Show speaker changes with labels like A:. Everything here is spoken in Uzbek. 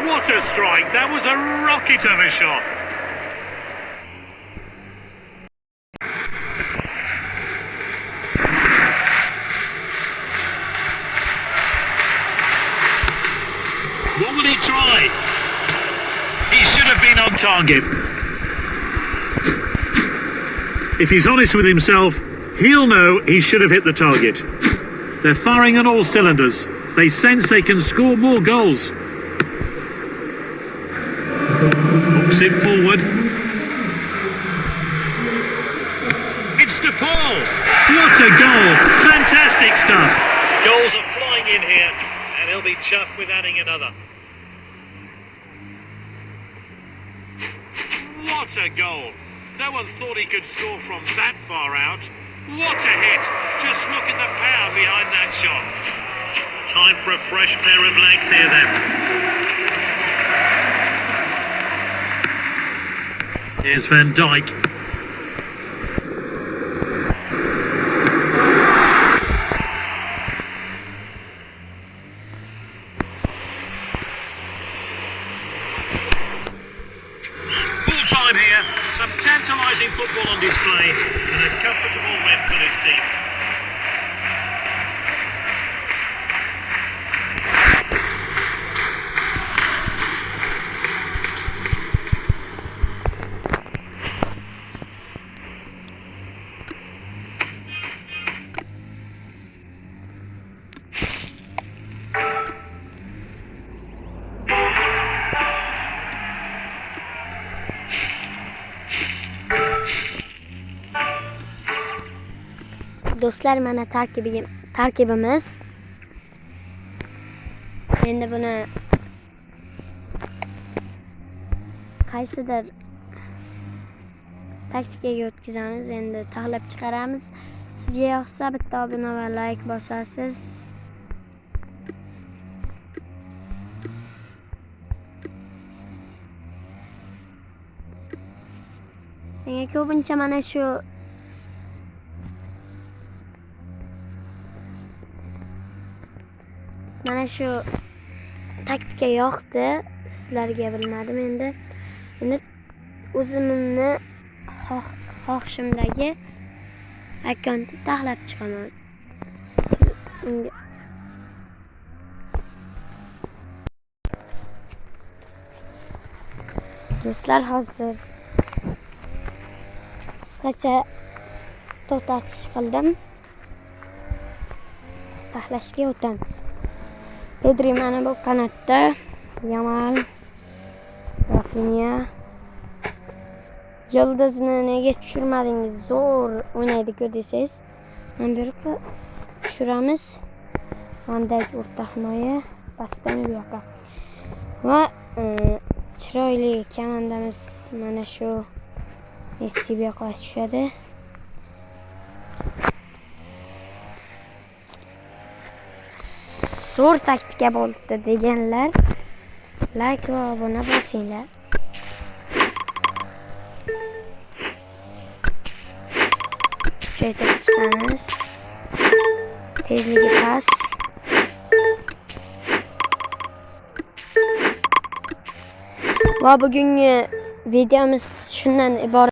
A: What a strike! That was a rocket of a shot. What will he try? He should have been on target. If he's honest with himself, he'll know he should have hit the target. They're firing on all cylinders. They sense they can score more goals. Hooks it forward. It's DePaul. What a goal! Fantastic stuff. Goals are flying in here, and he'll be chuffed with adding another. What a goal! No one thought he could score from that far out. What a hit! Just look at the power behind that shot. Time for a fresh pair of legs here then. Here's Van Dijk. Full time here. Some tantalising football on display and a comfortable win for this team.
B: Do'stlar, mana tarkibimiz. Endi buni qaysidir taktikaga o'tkazamiz. Endi tahlab chiqaramiz. Sizga yoqsa bitta obuna va like bosasiz. Menga ko'pincha mana shu taktika yoqdi. Sizlarga bilmadim. Endi o'zimni xohishimdagi akkauntni tahlab chiqaman. Do'stlar, hozir qisqacha to'xtatish qildim. Tahlashga o'tamiz. Pedri mana bu kanatda, Yamal, Rafinha. Yildizni nega tushirmadingiz? Zo'r o'ynaydi-ku desangiz, mana bu yerga tushiramiz. Van Dijk o'rta himoya, Bastoni bu yoqqa. Va chiroyli komandamiz mana shu Messi bu yoqqa tushadi. Zo'r taktika bo'ldi deganlar like va obuna bosinglar. Qaytib chiqamiz. Tezligi pas. Va bugungi videomiz shundan iborat.